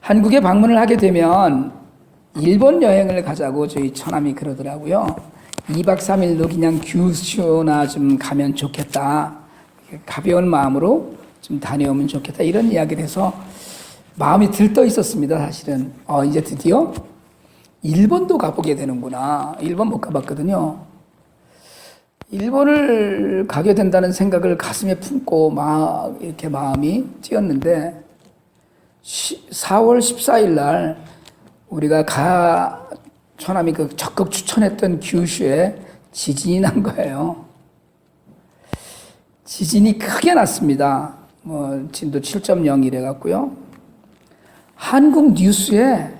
한국에 방문을 하게 되면 일본 여행을 가자고 저희 처남이 그러더라고요. 2박 3일로 그냥 규슈나 좀 가면 좋겠다. 가벼운 마음으로 좀 다녀오면 좋겠다. 이런 이야기를 해서 마음이 들떠 있었습니다, 사실은. 이제 드디어 일본도 가보게 되는구나. 일본 못 가봤거든요. 일본을 가게 된다는 생각을 가슴에 품고 막 이렇게 마음이 뛰었는데 4월 14일 날 우리가 처남이 적극 추천했던 규슈에 지진이 난 거예요. 지진이 크게 났습니다. 진도 7.0 이래 갖고요. 한국 뉴스에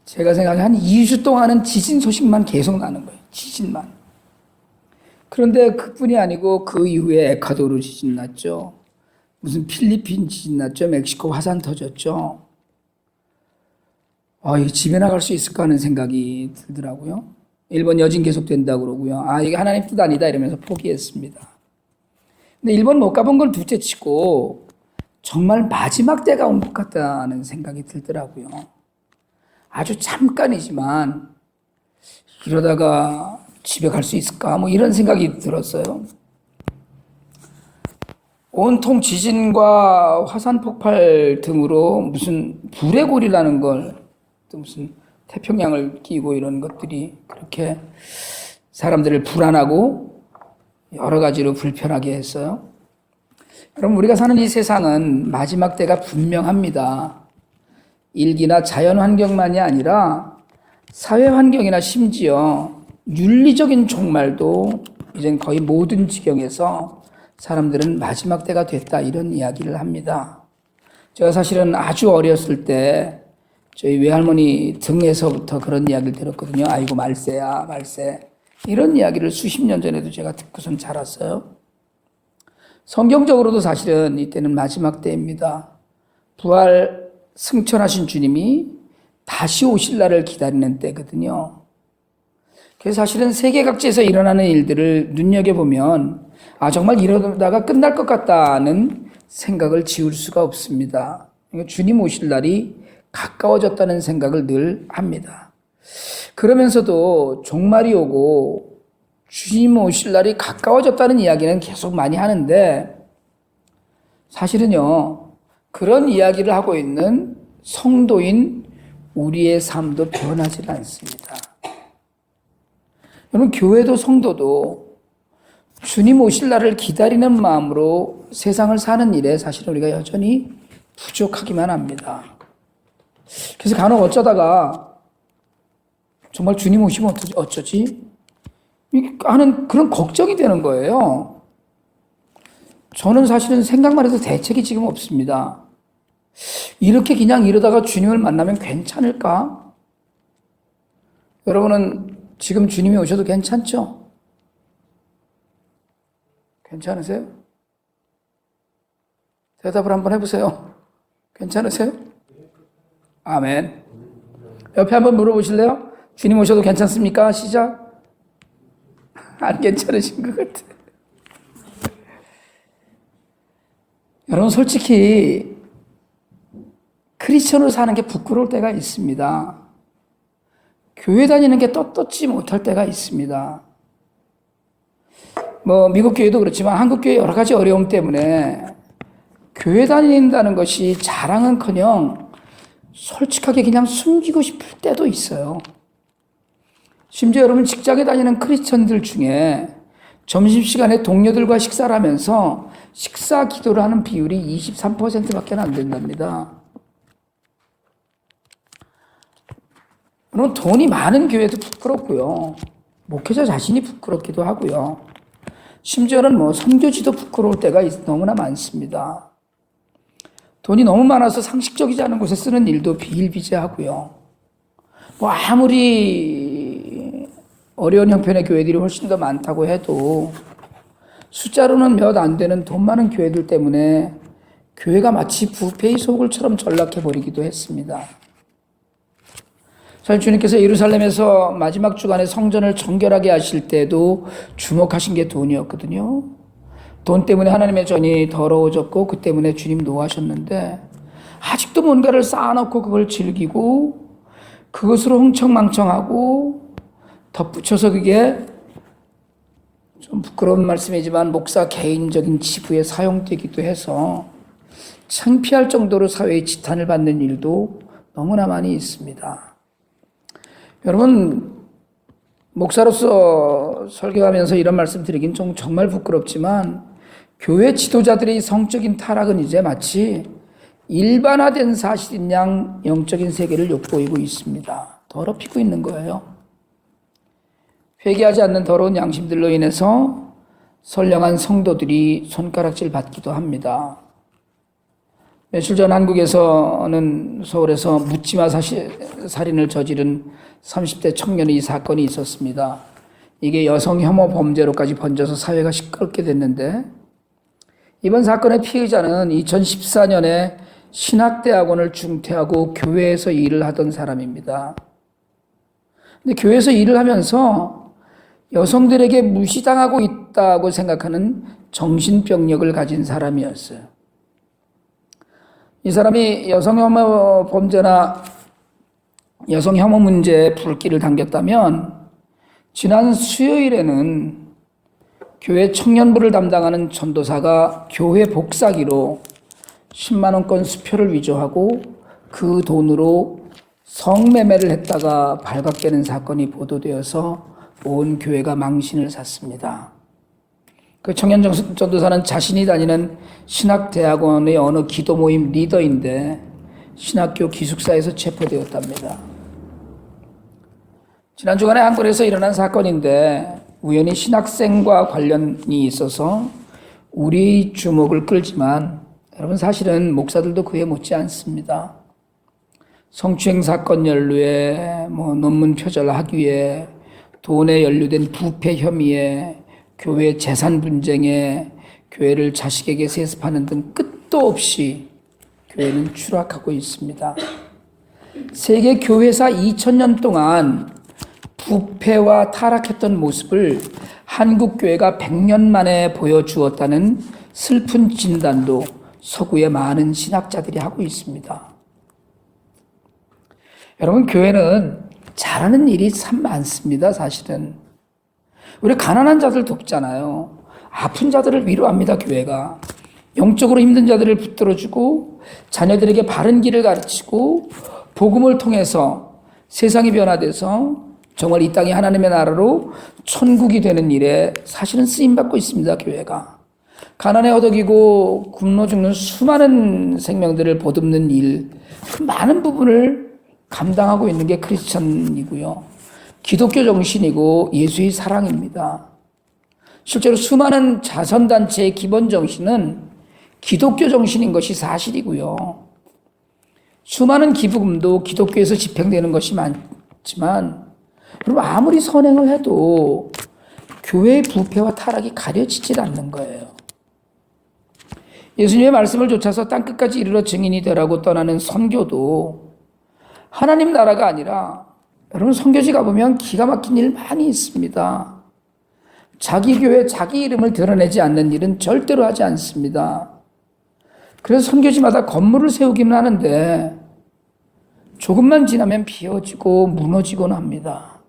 제가 생각해 한 2주 동안은 지진 소식만 계속 나는 거예요. 지진만. 그런데 그뿐이 아니고 그 이후에 에콰도르 지진 났죠. 무슨 필리핀 지진 났죠. 멕시코 화산 터졌죠. 집에 나갈 수 있을까 하는 생각이 들더라고요. 일본 여진 계속된다고 그러고요. 이게 하나님 뜻 아니다 이러면서 포기했습니다. 근데 일본 못 가본 걸 둘째 치고 정말 마지막 때가 온 것 같다는 생각이 들더라고요. 아주 잠깐이지만 이러다가 집에 갈 수 있을까? 이런 생각이 들었어요. 온통 지진과 화산 폭발 등으로 무슨 불의 골이라는 걸 또 무슨 태평양을 끼고 이런 것들이 그렇게 사람들을 불안하고 여러 가지로 불편하게 했어요. 여러분, 우리가 사는 이 세상은 마지막 때가 분명합니다. 일기나 자연 환경만이 아니라 사회 환경이나 심지어 윤리적인 종말도 이젠 거의 모든 지경에서 사람들은 마지막 때가 됐다 이런 이야기를 합니다. 제가 사실은 아주 어렸을 때 저희 외할머니 등에서부터 그런 이야기를 들었거든요. 아이고 말세야 말세. 이런 이야기를 수십 년 전에도 제가 듣고선 자랐어요. 성경적으로도 사실은 이때는 마지막 때입니다. 부활 승천하신 주님이 다시 오실 날을 기다리는 때거든요. 그래서 사실은 세계 각지에서 일어나는 일들을 눈여겨보면 정말 이러다가 끝날 것 같다는 생각을 지울 수가 없습니다. 주님 오실 날이 가까워졌다는 생각을 늘 합니다. 그러면서도 종말이 오고 주님 오실 날이 가까워졌다는 이야기는 계속 많이 하는데 사실은요, 그런 이야기를 하고 있는 성도인 우리의 삶도 변하지 않습니다. 여러분, 교회도 성도도 주님 오실 날을 기다리는 마음으로 세상을 사는 일에 사실은 우리가 여전히 부족하기만 합니다. 그래서 간혹 어쩌다가 정말 주님 오시면 어쩌지? 하는 그런 걱정이 되는 거예요. 저는 사실은 생각만 해도 대책이 지금 없습니다. 이렇게 그냥 이러다가 주님을 만나면 괜찮을까? 여러분은 지금 주님이 오셔도 괜찮죠? 괜찮으세요? 대답을 한번 해보세요. 괜찮으세요? 아멘. 옆에 한번 물어보실래요? 주님 오셔도 괜찮습니까? 시작. 안 괜찮으신 것 같아요. 여러분, 솔직히 크리스천으로 사는 게 부끄러울 때가 있습니다. 교회 다니는 게 떳떳지 못할 때가 있습니다. 미국 교회도 그렇지만 한국 교회 여러 가지 어려움 때문에 교회 다닌다는 것이 자랑은커녕 솔직하게 그냥 숨기고 싶을 때도 있어요. 심지어 여러분, 직장에 다니는 크리스천들 중에 점심시간에 동료들과 식사를 하면서 식사 기도를 하는 비율이 23%밖에 안 된답니다. 물론 돈이 많은 교회도 부끄럽고요. 목회자 자신이 부끄럽기도 하고요. 심지어는 선교지도 부끄러울 때가 너무나 많습니다. 돈이 너무 많아서 상식적이지 않은 곳에 쓰는 일도 비일비재하고요. 아무리 어려운 형편의 교회들이 훨씬 더 많다고 해도 숫자로는 몇 안 되는 돈 많은 교회들 때문에 교회가 마치 부패의 소굴처럼 전락해버리기도 했습니다. 사실 주님께서 예루살렘에서 마지막 주간에 성전을 정결하게 하실 때도 주목하신 게 돈이었거든요. 돈 때문에 하나님의 전이 더러워졌고 그 때문에 주님 노하셨는데 아직도 뭔가를 쌓아놓고 그걸 즐기고 그것으로 흥청망청하고 덧붙여서 그게 좀 부끄러운 말씀이지만 목사 개인적인 치부에 사용되기도 해서 창피할 정도로 사회의 지탄을 받는 일도 너무나 많이 있습니다. 여러분, 목사로서 설교하면서 이런 말씀 드리긴 정말 부끄럽지만 교회 지도자들의 성적인 타락은 이제 마치 일반화된 사실인 양 영적인 세계를 엿보이고 있습니다. 더럽히고 있는 거예요. 회개하지 않는 더러운 양심들로 인해서 선량한 성도들이 손가락질 받기도 합니다. 며칠 전 한국에서는 서울에서 묻지마 살인을 저지른 30대 청년의 사건이 있었습니다. 이게 여성 혐오 범죄로까지 번져서 사회가 시끄럽게 됐는데 이번 사건의 피해자는 2014년에 신학대학원을 중퇴하고 교회에서 일을 하던 사람입니다. 근데 교회에서 일을 하면서 여성들에게 무시당하고 있다고 생각하는 정신병력을 가진 사람이었어요. 이 사람이 여성혐오 범죄나 여성혐오 문제에 불길을 당겼다면 지난 수요일에는 교회 청년부를 담당하는 전도사가 교회 복사기로 10만 원권 수표를 위조하고 그 돈으로 성매매를 했다가 발각되는 사건이 보도되어서 온 교회가 망신을 샀습니다. 그 청년 전도사는 자신이 다니는 신학대학원의 어느 기도 모임 리더인데 신학교 기숙사에서 체포되었답니다. 지난 주간에 한국에서 일어난 사건인데 우연히 신학생과 관련이 있어서 우리의 주목을 끌지만 여러분 사실은 목사들도 그에 못지 않습니다. 성추행 사건 연루에 논문 표절 학위에 돈에 연루된 부패 혐의에 교회 재산 분쟁에 교회를 자식에게 세습하는 등 끝도 없이 교회는 추락하고 있습니다. 세계 교회사 2000년 동안 부패와 타락했던 모습을 한국 교회가 100년 만에 보여주었다는 슬픈 진단도 서구의 많은 신학자들이 하고 있습니다. 여러분, 교회는 잘하는 일이 참 많습니다. 사실은 우리 가난한 자들 돕잖아요. 아픈 자들을 위로합니다. 교회가 영적으로 힘든 자들을 붙들어주고 자녀들에게 바른 길을 가르치고 복음을 통해서 세상이 변화돼서 정말 이 땅이 하나님의 나라로 천국이 되는 일에 사실은 쓰임받고 있습니다. 교회가 가난에 허덕이고 굶어 죽는 수많은 생명들을 보듬는 일, 그 많은 부분을 감당하고 있는 게 크리스천이고요. 기독교 정신이고 예수의 사랑입니다. 실제로 수많은 자선단체의 기본 정신은 기독교 정신인 것이 사실이고요. 수많은 기부금도 기독교에서 집행되는 것이 많지만 여러분 아무리 선행을 해도 교회의 부패와 타락이 가려지질 않는 거예요. 예수님의 말씀을 좇아서 땅끝까지 이르러 증인이 되라고 떠나는 선교도 하나님 나라가 아니라 여러분 선교지 가보면 기가 막힌 일 많이 있습니다. 자기 교회 자기 이름을 드러내지 않는 일은 절대로 하지 않습니다. 그래서 선교지마다 건물을 세우기는 하는데 조금만 지나면 비어지고 무너지곤 합니다.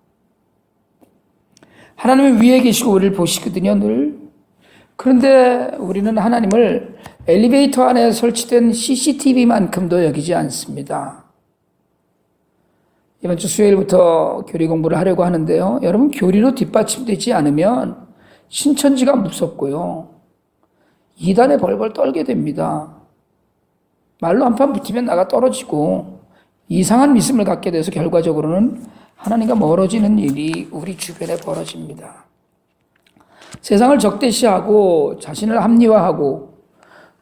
하나님은 위에 계시고 우리를 보시거든요, 늘. 그런데 우리는 하나님을 엘리베이터 안에 설치된 CCTV만큼도 여기지 않습니다. 이번 주 수요일부터 교리 공부를 하려고 하는데요. 여러분, 교리로 뒷받침되지 않으면 신천지가 무섭고요. 이단에 벌벌 떨게 됩니다. 말로 한판 붙으면 나가 떨어지고 이상한 믿음을 갖게 돼서 결과적으로는 하나님과 멀어지는 일이 우리 주변에 벌어집니다. 세상을 적대시하고 자신을 합리화하고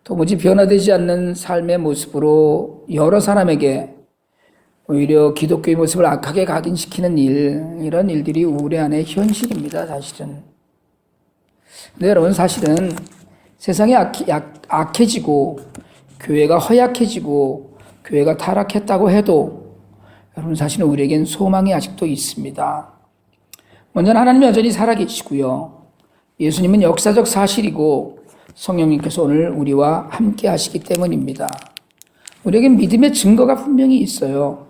도무지 변화되지 않는 삶의 모습으로 여러 사람에게 오히려 기독교의 모습을 악하게 각인시키는 이런 일들이 우리 안의 현실입니다. 사실은. 근데 여러분 사실은 세상이 악해지고 교회가 허약해지고 교회가 타락했다고 해도 여러분 사실은 우리에겐 소망이 아직도 있습니다. 먼저 하나님이 여전히 살아계시고요. 예수님은 역사적 사실이고 성령님께서 오늘 우리와 함께 하시기 때문입니다. 우리에게 믿음의 증거가 분명히 있어요.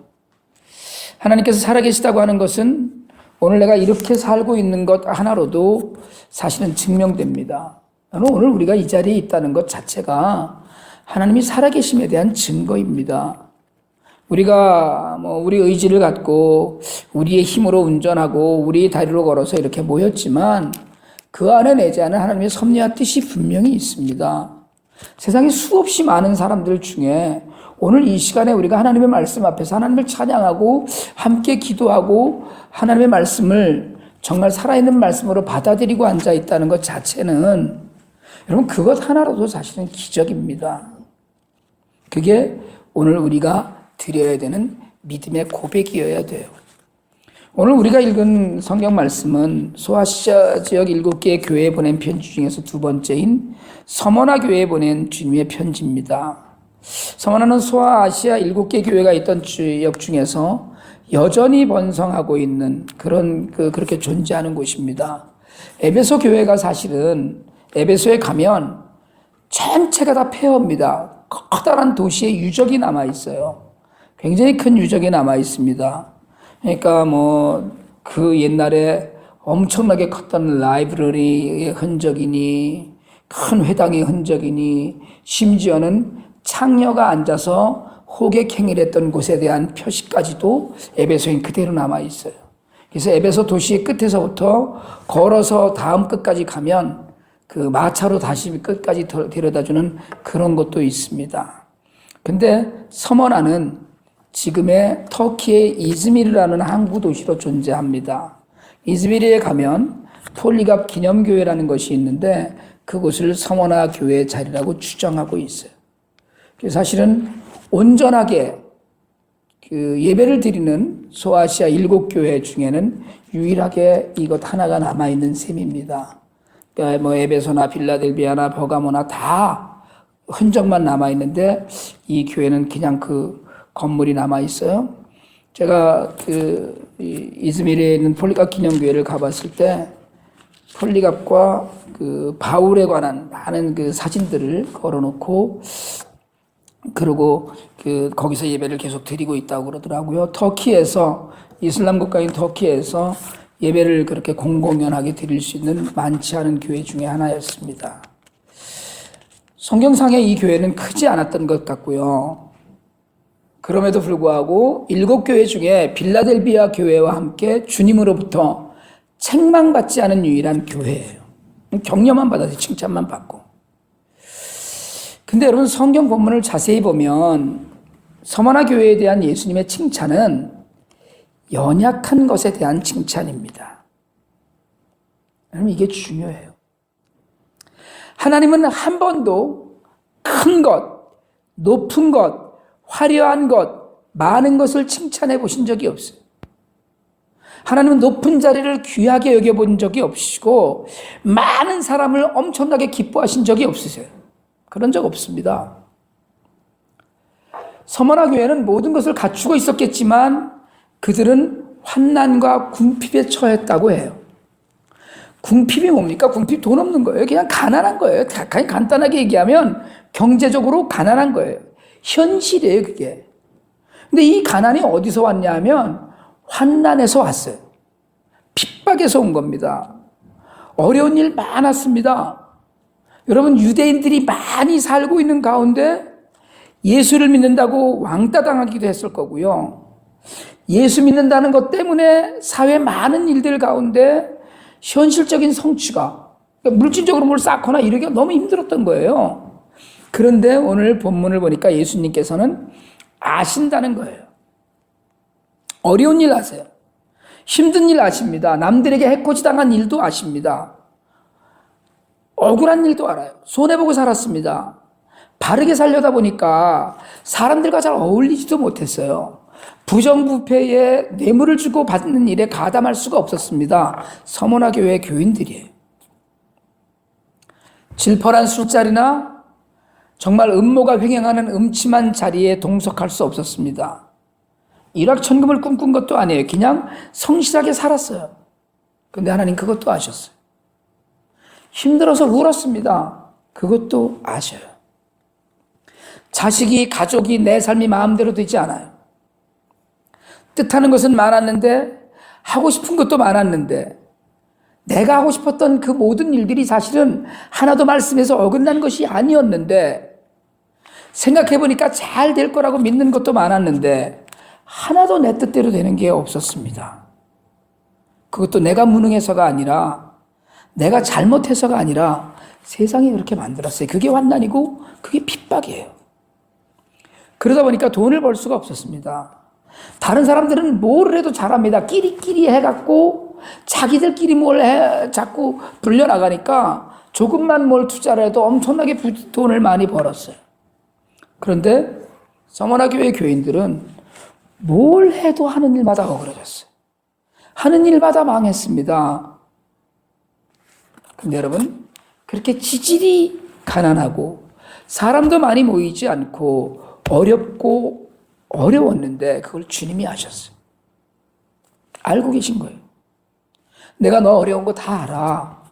하나님께서 살아계시다고 하는 것은 오늘 내가 이렇게 살고 있는 것 하나로도 사실은 증명됩니다. 오늘 우리가 이 자리에 있다는 것 자체가 하나님이 살아계심에 대한 증거입니다. 우리가 우리 의지를 갖고 우리의 힘으로 운전하고 우리의 다리로 걸어서 이렇게 모였지만 그 안에 내지 않은 하나님의 섭리와 뜻이 분명히 있습니다. 세상에 수없이 많은 사람들 중에 오늘 이 시간에 우리가 하나님의 말씀 앞에서 하나님을 찬양하고 함께 기도하고 하나님의 말씀을 정말 살아있는 말씀으로 받아들이고 앉아 있다는 것 자체는 여러분 그것 하나로도 사실은 기적입니다. 그게 오늘 우리가 드려야 되는 믿음의 고백이어야 돼요. 오늘 우리가 읽은 성경 말씀은 소아시아 지역 7개의 교회에 보낸 편지 중에서 두 번째인 서머나 교회에 보낸 주님의 편지입니다. 서머나는 소아시아 7개 교회가 있던 지역 중에서 여전히 번성하고 있는 그렇게 존재하는 곳입니다. 에베소 교회가 사실은 에베소에 가면 전체가 다 폐허입니다. 커다란 도시의 유적이 남아 있어요. 굉장히 큰 유적이 남아 있습니다. 그러니까 그 옛날에 엄청나게 컸던 라이브러리의 흔적이니 큰 회당의 흔적이니 심지어는 창녀가 앉아서 호객행위를 했던 곳에 대한 표시까지도 에베소엔 그대로 남아 있어요. 그래서 에베소 도시의 끝에서부터 걸어서 다음 끝까지 가면 그 마차로 다시 끝까지 데려다주는 그런 것도 있습니다. 근데 서머나는 지금의 터키의 이즈미르라는 항구 도시로 존재합니다. 이즈미르에 가면 폴리갑 기념교회라는 것이 있는데 그곳을 서머나 교회의 자리라고 추정하고 있어요. 사실은 온전하게 그 예배를 드리는 소아시아 7교회 중에는 유일하게 이것 하나가 남아있는 셈입니다. 그러니까 에베소나 빌라델비아나 버가모나 다 흔적만 남아있는데 이 교회는 그냥 그 건물이 남아있어요. 제가 이즈미르에 있는 폴리갑 기념교회를 가봤을 때 폴리갑과 그 바울에 관한 많은 그 사진들을 걸어놓고 그리고 거기서 예배를 계속 드리고 있다고 그러더라고요. 터키에서 이슬람 국가인 터키에서 예배를 그렇게 공공연하게 드릴 수 있는 많지 않은 교회 중에 하나였습니다. 성경상의 이 교회는 크지 않았던 것 같고요. 그럼에도 불구하고 7교회 중에 빌라델비아 교회와 함께 주님으로부터 책망받지 않은 유일한 교회예요. 격려만 받아서 칭찬만 받고. 근데 여러분 성경 본문을 자세히 보면 서머나 교회에 대한 예수님의 칭찬은 연약한 것에 대한 칭찬입니다. 여러분 이게 중요해요. 하나님은 한 번도 큰 것, 높은 것, 화려한 것, 많은 것을 칭찬해 보신 적이 없어요. 하나님은 높은 자리를 귀하게 여겨본 적이 없으시고 많은 사람을 엄청나게 기뻐하신 적이 없으세요. 그런 적 없습니다. 서머나 교회는 모든 것을 갖추고 있었겠지만 그들은 환난과 궁핍에 처했다고 해요. 궁핍이 뭡니까? 궁핍 돈 없는 거예요. 그냥 가난한 거예요. 간단하게 얘기하면 경제적으로 가난한 거예요. 현실이에요, 그게. 근데 이 가난이 어디서 왔냐 하면 환난에서 왔어요. 핍박에서 온 겁니다. 어려운 일 많았습니다. 여러분 유대인들이 많이 살고 있는 가운데 예수를 믿는다고 왕따 당하기도 했을 거고요. 예수 믿는다는 것 때문에 사회 많은 일들 가운데 현실적인 성취가 그러니까 물질적으로 뭘 쌓거나 이러기가 너무 힘들었던 거예요. 그런데 오늘 본문을 보니까 예수님께서는 아신다는 거예요. 어려운 일 아세요. 힘든 일 아십니다. 남들에게 해코지 당한 일도 아십니다. 억울한 일도 알아요. 손해보고 살았습니다. 바르게 살려다 보니까 사람들과 잘 어울리지도 못했어요. 부정부패에 뇌물을 주고 받는 일에 가담할 수가 없었습니다. 서머나 교회 교인들이에요. 질펀한 술자리나 정말 음모가 횡행하는 음침한 자리에 동석할 수 없었습니다. 일확천금을 꿈꾼 것도 아니에요. 그냥 성실하게 살았어요. 근데 하나님 그것도 아셨어요. 힘들어서 울었습니다. 그것도 아셔요. 자식이, 가족이, 내 삶이 마음대로 되지 않아요. 뜻하는 것은 많았는데, 하고 싶은 것도 많았는데, 내가 하고 싶었던 그 모든 일들이 사실은 하나도 말씀에서 어긋난 것이 아니었는데, 생각해보니까 잘 될 거라고 믿는 것도 많았는데, 하나도 내 뜻대로 되는 게 없었습니다. 그것도 내가 무능해서가 아니라, 내가 잘못해서가 아니라, 세상이 그렇게 만들었어요. 그게 환난이고, 그게 핍박이에요. 그러다 보니까 돈을 벌 수가 없었습니다. 다른 사람들은 뭘 해도 잘합니다. 끼리끼리 해갖고 자기들끼리 자꾸 불려나가니까 조금만 뭘 투자를 해도 엄청나게 돈을 많이 벌었어요. 그런데 서머나 교회 교인들은 뭘 해도 하는 일마다 어그러졌어요. 하는 일마다 망했습니다. 근데 여러분, 그렇게 지질이 가난하고 사람도 많이 모이지 않고 어렵고 어려웠는데 그걸 주님이 아셨어요. 알고 계신 거예요. 내가 너 어려운 거 다 알아.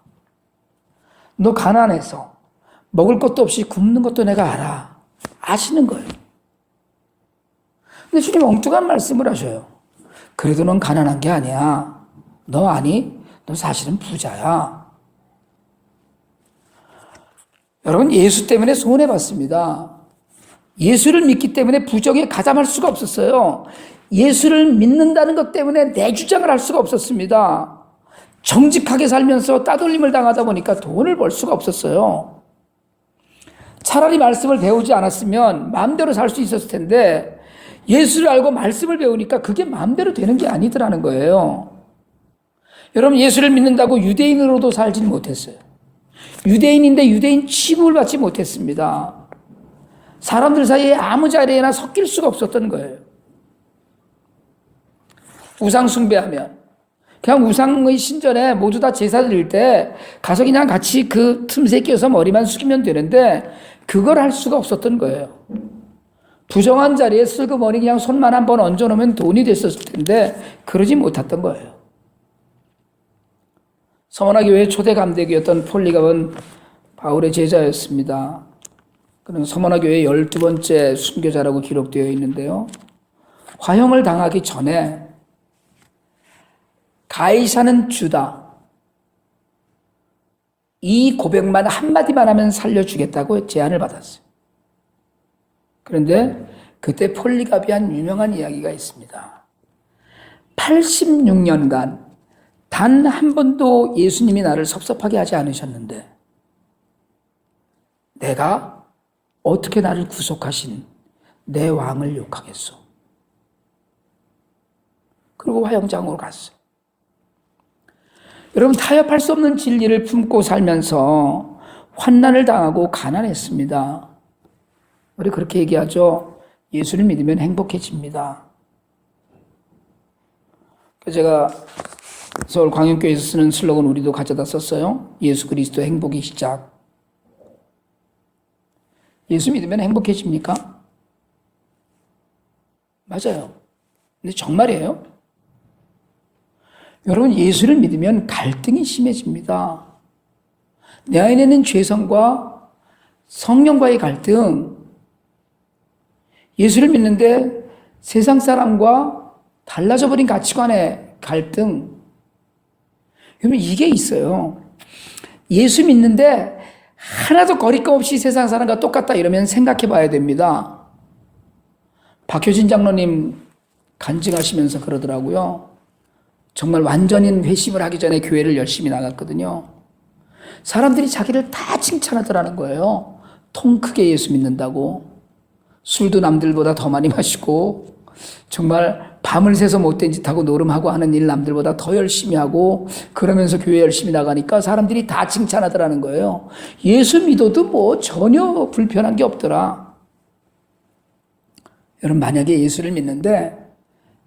너 가난해서 먹을 것도 없이 굶는 것도 내가 알아. 아시는 거예요. 근데 주님 엉뚱한 말씀을 하셔요. 그래도 넌 가난한 게 아니야. 너 아니? 너 사실은 부자야. 여러분, 예수 때문에 손해봤습니다. 예수를 믿기 때문에 부정에 가담할 수가 없었어요. 예수를 믿는다는 것 때문에 내 주장을 할 수가 없었습니다. 정직하게 살면서 따돌림을 당하다 보니까 돈을 벌 수가 없었어요. 차라리 말씀을 배우지 않았으면 마음대로 살 수 있었을 텐데 예수를 알고 말씀을 배우니까 그게 마음대로 되는 게 아니더라는 거예요. 여러분, 예수를 믿는다고 유대인으로도 살지는 못했어요. 유대인인데 유대인 취급을 받지 못했습니다. 사람들 사이에 아무 자리에나 섞일 수가 없었던 거예요. 우상 숭배하면 그냥 우상의 신전에 모두 다 제사 드릴 때 가서 그냥 같이 그 틈새 끼어서 머리만 숙이면 되는데 그걸 할 수가 없었던 거예요. 부정한 자리에 슬그머니 그냥 손만 한번 얹어놓으면 돈이 됐었을 텐데 그러지 못했던 거예요. 서머나 교회의 초대 감독이었던 폴리갑은 바울의 제자였습니다. 그는 서머나 교회의 12번째 순교자라고 기록되어 있는데요. 화형을 당하기 전에 가이사는 주다. 이 고백만 한마디만 하면 살려주겠다고 제안을 받았어요. 그런데 그때 폴리갑이 한 유명한 이야기가 있습니다. 86년간 단 한 번도 예수님이 나를 섭섭하게 하지 않으셨는데 내가 어떻게 나를 구속하신 내 왕을 욕하겠소. 그리고 화형장으로 갔어요. 여러분, 타협할 수 없는 진리를 품고 살면서 환난을 당하고 가난했습니다. 우리 그렇게 얘기하죠. 예수를 믿으면 행복해집니다. 제가 서울 광역교회에서 쓰는 슬로건 우리도 가져다 썼어요. 예수 그리스도 행복의 시작. 예수 믿으면 행복해집니까? 맞아요. 근데 정말이에요? 여러분, 예수를 믿으면 갈등이 심해집니다. 내 안에는 죄성과 성령과의 갈등, 예수를 믿는데 세상 사람과 달라져 버린 가치관의 갈등, 여러분 이게 있어요. 예수 믿는데 하나도 거리낌 없이 세상 사람과 똑같다 이러면 생각해 봐야 됩니다. 박효진 장로님 간증하시면서 그러더라고요. 정말 완전인 회심을 하기 전에 교회를 열심히 나갔거든요. 사람들이 자기를 다 칭찬하더라는 거예요. 통 크게 예수 믿는다고. 술도 남들보다 더 많이 마시고 정말 밤을 새서 못된 짓하고 노름하고 하는 일 남들보다 더 열심히 하고 그러면서 교회 열심히 나가니까 사람들이 다 칭찬하더라는 거예요. 예수 믿어도 뭐 전혀 불편한 게 없더라. 여러분, 만약에 예수를 믿는데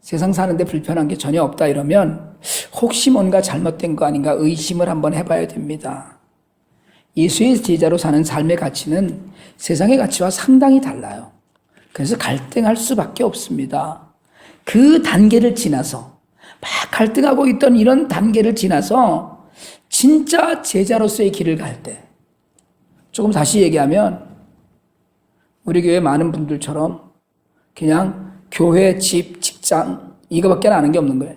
세상 사는데 불편한 게 전혀 없다 이러면 혹시 뭔가 잘못된 거 아닌가 의심을 한번 해봐야 됩니다. 예수의 제자로 사는 삶의 가치는 세상의 가치와 상당히 달라요. 그래서 갈등할 수밖에 없습니다. 그 단계를 지나서 막 갈등하고 있던 이런 단계를 지나서 진짜 제자로서의 길을 갈 때, 조금 다시 얘기하면 우리 교회 많은 분들처럼 그냥 교회, 집, 직장 이거밖에 아는 게 없는 거예요.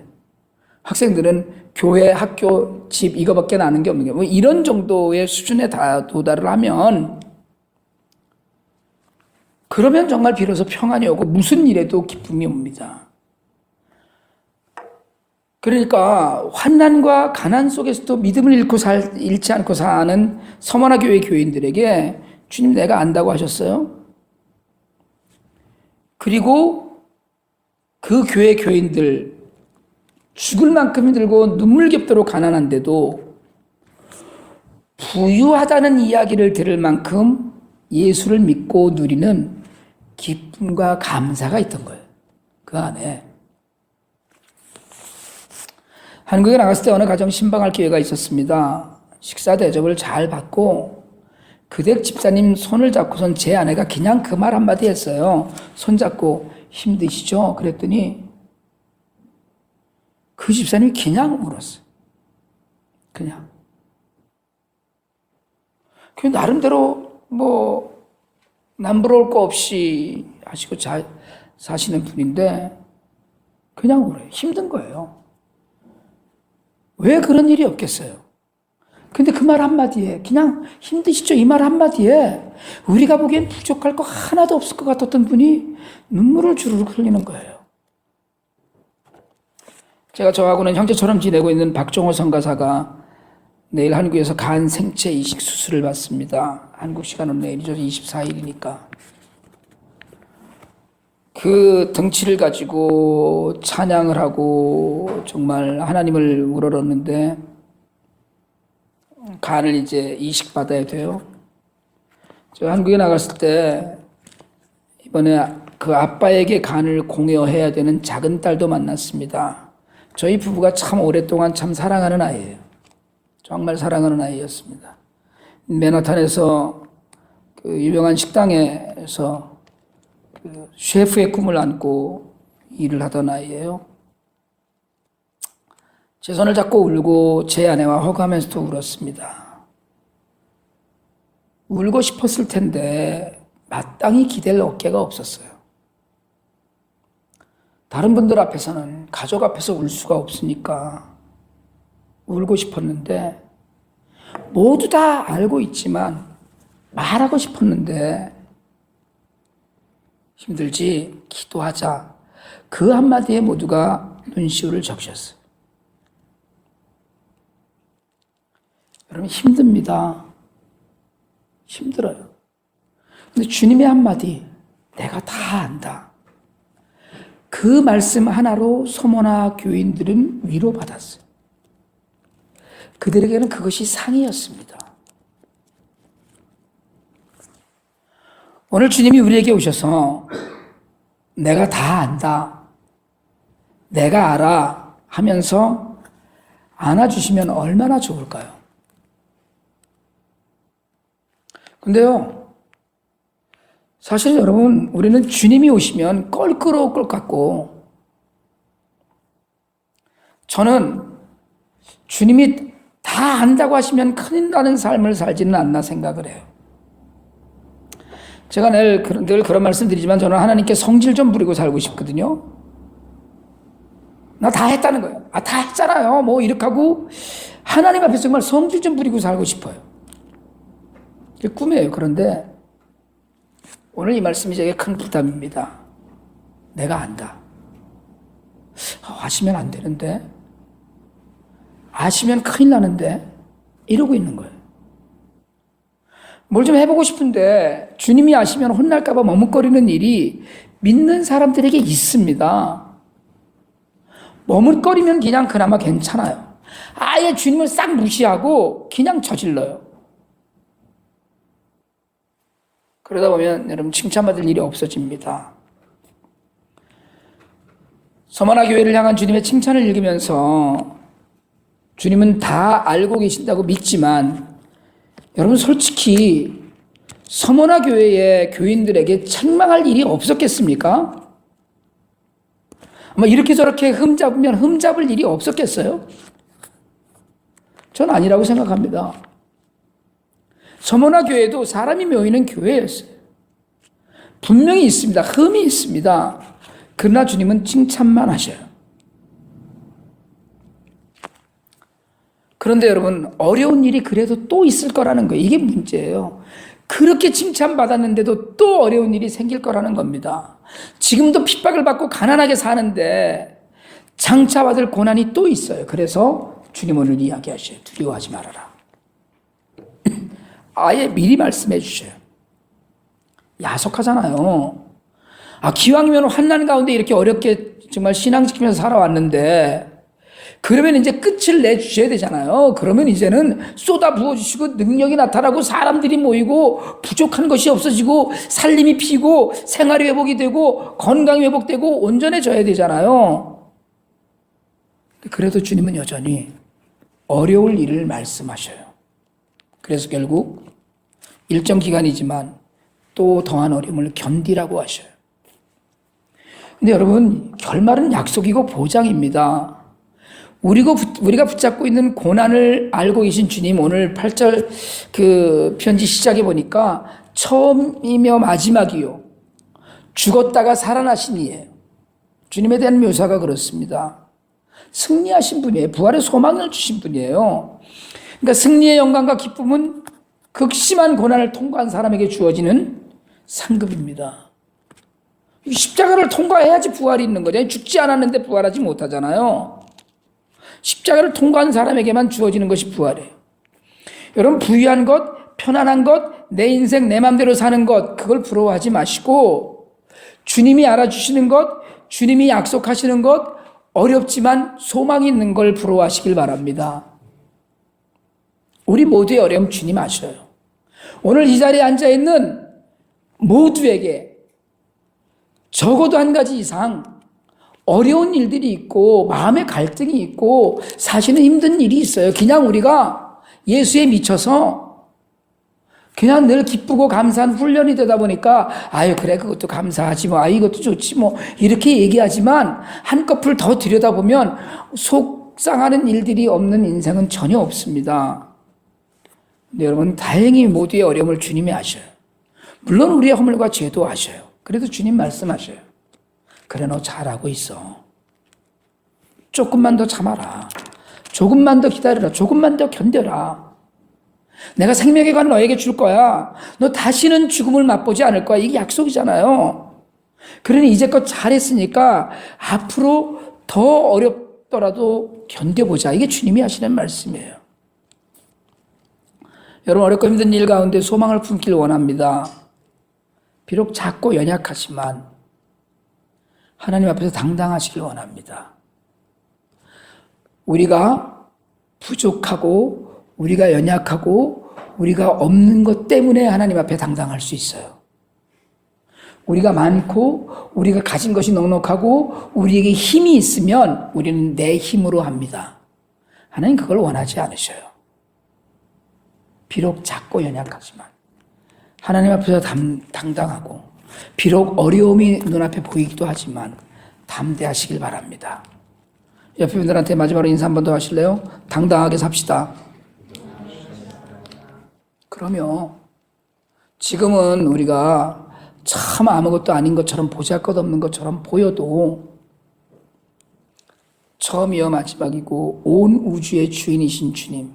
학생들은 교회, 학교, 집 이거밖에 아는 게 없는 거예요. 뭐 이런 정도의 수준에 다 도달을 하면 그러면 정말 비로소 평안이 오고 무슨 일에도 기쁨이 옵니다. 그러니까 환난과 가난 속에서도 믿음을 잃지 않고 사는 서머나 교회 교인들에게 주님 내가 안다고 하셨어요. 그리고 그 교회 교인들 죽을 만큼 힘들고 눈물겹도록 가난한데도 부유하다는 이야기를 들을 만큼 예수를 믿고 누리는 기쁨과 감사가 있던 거예요. 그 안에. 한국에 나갔을 때 어느 가정 신방할 기회가 있었습니다. 식사 대접을 잘 받고 그댁 집사님 손을 잡고선 제 아내가 그냥 그 말 한마디 했어요. 손잡고 힘드시죠? 그랬더니 그 집사님이 그냥 울었어요. 그냥. 그 나름대로 뭐 남부러울 거 없이 하시고 잘 사시는 분인데 그냥 울어요. 힘든 거예요. 왜 그런 일이 없겠어요? 근데 그 말 한마디에 그냥 힘드시죠? 이 말 한마디에 우리가 보기엔 부족할 거 하나도 없을 것 같았던 분이 눈물을 주르륵 흘리는 거예요. 제가 저하고는 형제처럼 지내고 있는 박종호 선가사가 내일 한국에서 간 생체 이식 수술을 받습니다. 한국 시간은 내일이죠. 24일이니까. 그 등치를 가지고 찬양을 하고 정말 하나님을 우러렀는데 간을 이제 이식받아야 돼요. 저 한국에 나갔을 때 이번에 그 아빠에게 간을 공여해야 되는 작은 딸도 만났습니다. 저희 부부가 참 오랫동안 참 사랑하는 아이예요. 정말 사랑하는 아이였습니다. 맨하탄에서 그 유명한 식당에서 그 셰프의 꿈을 안고 일을 하던 아이예요. 제 손을 잡고 울고 제 아내와 허가하면서도 울었습니다. 울고 싶었을 텐데 마땅히 기댈 어깨가 없었어요. 다른 분들 앞에서는 가족 앞에서 울 수가 없으니까 울고 싶었는데 모두 다 알고 있지만 말하고 싶었는데 힘들지 기도하자. 그 한마디에 모두가 눈시울을 적셨어요. 여러분 힘듭니다. 힘들어요. 근데 주님의 한마디 내가 다 안다. 그 말씀 하나로 서머나 교인들은 위로받았어요. 그들에게는 그것이 상이었습니다. 오늘 주님이 우리에게 오셔서 내가 다 안다. 내가 알아 하면서 안아주시면 얼마나 좋을까요? 근데요, 사실 여러분, 우리는 주님이 오시면 껄끄러울 것 같고, 저는 주님이 다 안다고 하시면 큰일 나는 삶을 살지는 않나 생각을 해요. 제가 늘 그런 말씀 드리지만 저는 하나님께 성질 좀 부리고 살고 싶거든요. 나 다 했다는 거예요. 다 했잖아요. 뭐 이렇게 하고 하나님 앞에서 정말 성질 좀 부리고 살고 싶어요. 그게 꿈이에요. 그런데 오늘 이 말씀이 제게 큰 부담입니다. 내가 안다. 아시면 안 되는데, 아시면 큰일 나는데 이러고 있는 거예요. 뭘 좀 해보고 싶은데 주님이 아시면 혼날까 봐 머뭇거리는 일이 믿는 사람들에게 있습니다. 머뭇거리면 그냥 그나마 괜찮아요. 아예 주님을 싹 무시하고 그냥 저질러요. 그러다 보면 여러분 칭찬받을 일이 없어집니다. 서머나 교회를 향한 주님의 칭찬을 읽으면서 주님은 다 알고 계신다고 믿지만 여러분 솔직히 서머나 교회의 교인들에게 책망할 일이 없었겠습니까? 아마 이렇게 저렇게 흠잡으면 흠잡을 일이 없었겠어요? 전 아니라고 생각합니다. 서머나 교회도 사람이 모이는 교회였어요. 분명히 있습니다. 흠이 있습니다. 그러나 주님은 칭찬만 하셔요. 그런데 여러분, 어려운 일이 그래도 또 있을 거라는 거예요. 이게 문제예요. 그렇게 칭찬받았는데도 또 어려운 일이 생길 거라는 겁니다. 지금도 핍박을 받고 가난하게 사는데 장차 받을 고난이 또 있어요. 그래서 주님 오늘 이야기하셔요. 두려워하지 말아라. 아예 미리 말씀해 주셔요. 야속하잖아요. 기왕이면 환난 가운데 이렇게 어렵게 정말 신앙 지키면서 살아왔는데 그러면 이제 끝을 내주셔야 되잖아요. 그러면 이제는 쏟아 부어주시고 능력이 나타나고 사람들이 모이고 부족한 것이 없어지고 살림이 피고 생활이 회복이 되고 건강이 회복되고 온전해져야 되잖아요. 그래도 주님은 여전히 어려울 일을 말씀하셔요. 그래서 결국 일정 기간이지만 또 더한 어려움을 견디라고 하셔요. 근데 여러분, 결말은 약속이고 보장입니다. 우리가 붙잡고 있는 고난을 알고 계신 주님, 오늘 8절 그 편지 시작해 보니까 처음이며 마지막이요, 죽었다가 살아나신 이에요. 주님에 대한 묘사가 그렇습니다. 승리하신 분이에요. 부활의 소망을 주신 분이에요. 그러니까 승리의 영광과 기쁨은 극심한 고난을 통과한 사람에게 주어지는 상급입니다. 십자가를 통과해야지 부활이 있는 거죠. 죽지 않았는데 부활하지 못하잖아요. 십자가를 통과한 사람에게만 주어지는 것이 부활이에요. 여러분, 부유한 것, 편안한 것, 내 인생 내 맘대로 사는 것, 그걸 부러워하지 마시고 주님이 알아주시는 것, 주님이 약속하시는 것, 어렵지만 소망이 있는 걸 부러워하시길 바랍니다. 우리 모두의 어려움 주님 아셔요. 오늘 이 자리에 앉아있는 모두에게 적어도 한 가지 이상 어려운 일들이 있고 마음의 갈등이 있고 사시는 힘든 일이 있어요. 그냥 우리가 예수에 미쳐서 그냥 늘 기쁘고 감사한 훈련이 되다 보니까 그래 그것도 감사하지 뭐 이것도 좋지 뭐 이렇게 얘기하지만 한꺼풀 더 들여다보면 속상하는 일들이 없는 인생은 전혀 없습니다. 근데 여러분, 다행히 모두의 어려움을 주님이 아셔요. 물론 우리의 허물과 죄도 아셔요. 그래도 주님 말씀하셔요. 그래, 너 잘하고 있어. 조금만 더 참아라. 조금만 더 기다려라. 조금만 더 견뎌라. 내가 생명의 관 너에게 줄 거야. 너 다시는 죽음을 맛보지 않을 거야. 이게 약속이잖아요. 그러니 이제껏 잘했으니까 앞으로 더 어렵더라도 견뎌보자. 이게 주님이 하시는 말씀이에요. 여러분, 어렵고 힘든 일 가운데 소망을 품길 원합니다. 비록 작고 연약하지만 하나님 앞에서 당당하시길 원합니다. 우리가 부족하고 우리가 연약하고 우리가 없는 것 때문에 하나님 앞에 당당할 수 있어요. 우리가 많고 우리가 가진 것이 넉넉하고 우리에게 힘이 있으면 우리는 내 힘으로 합니다. 하나님 그걸 원하지 않으셔요. 비록 작고 연약하지만 하나님 앞에서 당당하고 비록 어려움이 눈앞에 보이기도 하지만 담대하시길 바랍니다. 옆에 분들한테 마지막으로 인사 한 번 더 하실래요? 당당하게 삽시다. 그러면 지금은 우리가 참 아무것도 아닌 것처럼 보잘것없는 것처럼 보여도 처음이요 마지막이고 온 우주의 주인이신 주님,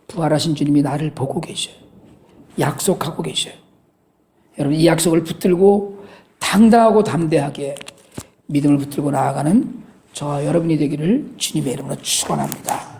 부활하신 주님이 나를 보고 계셔요. 약속하고 계셔요. 여러분, 이 약속을 붙들고 당당하고 담대하게 믿음을 붙들고 나아가는 저와 여러분이 되기를 주님의 이름으로 축원합니다.